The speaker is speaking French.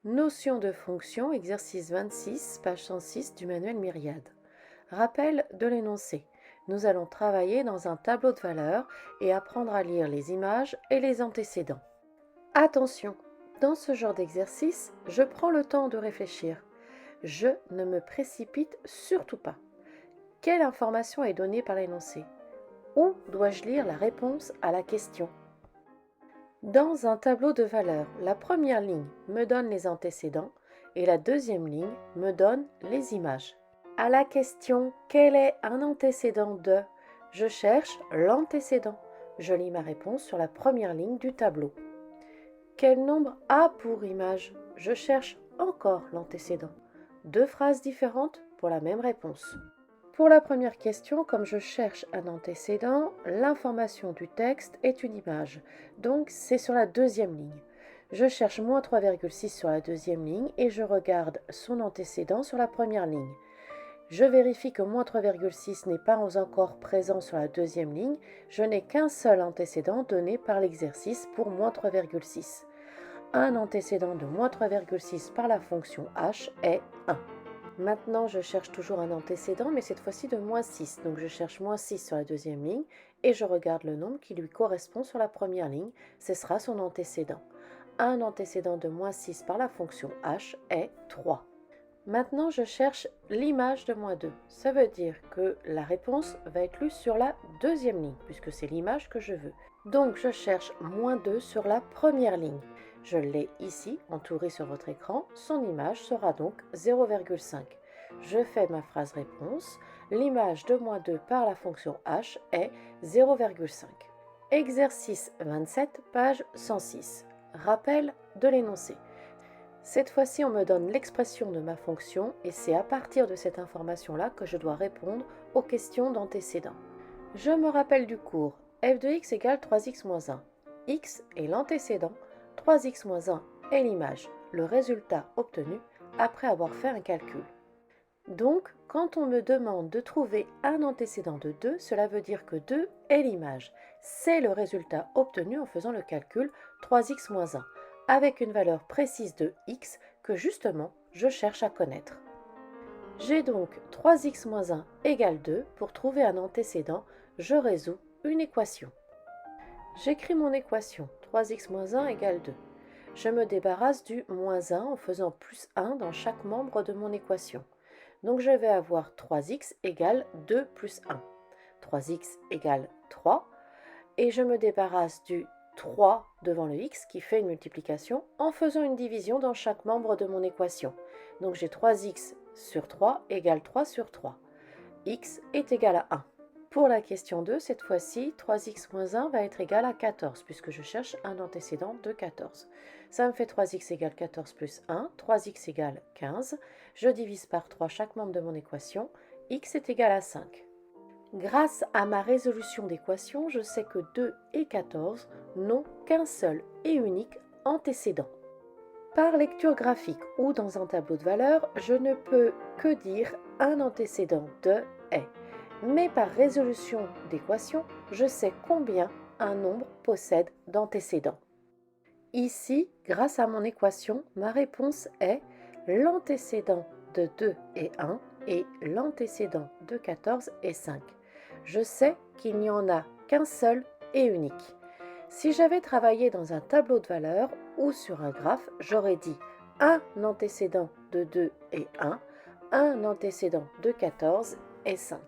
Notion de fonction, exercice 26, page 106 du manuel Myriade. Rappel de l'énoncé. Nous allons travailler dans un tableau de valeurs et apprendre à lire les images et les antécédents. Attention, dans ce genre d'exercice, je prends le temps de réfléchir. Je ne me précipite surtout pas. Quelle information est donnée par l'énoncé? Où dois-je lire la réponse à la question? Dans un tableau de valeurs, la première ligne me donne les antécédents et la deuxième ligne me donne les images. À la question « Quel est un antécédent de ?» je cherche l'antécédent. Je lis ma réponse sur la première ligne du tableau. Quel nombre a pour image? Je cherche encore l'antécédent. Deux phrases différentes pour la même réponse. Pour la première question, comme je cherche un antécédent, l'information du texte est une image, donc c'est sur la deuxième ligne. Je cherche moins 3,6 sur la deuxième ligne et je regarde son antécédent sur la première ligne. Je vérifie que moins 3,6 n'est pas encore présent sur la deuxième ligne, je n'ai qu'un seul antécédent donné par l'exercice pour moins 3,6. Un antécédent de moins 3,6 par la fonction h est 1. Maintenant, je cherche toujours un antécédent, mais cette fois-ci de moins 6. Donc je cherche moins 6 sur la deuxième ligne et je regarde le nombre qui lui correspond sur la première ligne. Ce sera son antécédent. Un antécédent de moins 6 par la fonction h est 3. Maintenant, je cherche l'image de moins 2. Ça veut dire que la réponse va être lue sur la deuxième ligne, puisque c'est l'image que je veux. Donc, je cherche moins 2 sur la première ligne. Je l'ai ici, entouré sur votre écran. Son image sera donc 0,5. Je fais ma phrase réponse. L'image de moins 2 par la fonction h est 0,5. Exercice 27, page 106. Rappel de l'énoncé. Cette fois-ci, on me donne l'expression de ma fonction et c'est à partir de cette information-là que je dois répondre aux questions d'antécédents. Je me rappelle du cours f de x égale 3x moins 1. X est l'antécédent, 3x moins 1 est l'image, le résultat obtenu après avoir fait un calcul. Donc, quand on me demande de trouver un antécédent de 2, cela veut dire que 2 est l'image. C'est le résultat obtenu en faisant le calcul 3x moins 1, avec une valeur précise de x que justement je cherche à connaître. J'ai donc 3x moins 1 égale 2. Pour trouver un antécédent, je résous une équation. J'écris mon équation, 3x moins 1 égale 2. Je me débarrasse du moins 1 en faisant plus 1 dans chaque membre de mon équation. Donc je vais avoir 3x égale 2 plus 1. 3x égale 3. Et je me débarrasse du 3 devant le x qui fait une multiplication en faisant une division dans chaque membre de mon équation. Donc j'ai 3x sur 3 égale 3 sur 3. X est égal à 1. Pour la question 2, cette fois-ci, 3x moins 1 va être égal à 14 puisque je cherche un antécédent de 14. Ça me fait 3x égale 14 plus 1, 3x égale 15. Je divise par 3 chaque membre de mon équation, x est égal à 5. Grâce à ma résolution d'équation, je sais que 2 et 14 n'ont qu'un seul et unique antécédent. Par lecture graphique ou dans un tableau de valeurs, je ne peux que dire un antécédent de est. Mais par résolution d'équation, je sais combien un nombre possède d'antécédents. Ici, grâce à mon équation, ma réponse est l'antécédent de 2 est 1 et l'antécédent de 14 est 5. Je sais qu'il n'y en a qu'un seul et unique. Si j'avais travaillé dans un tableau de valeurs ou sur un graphe, j'aurais dit un antécédent de 2 est 1, un antécédent de 14 est 5.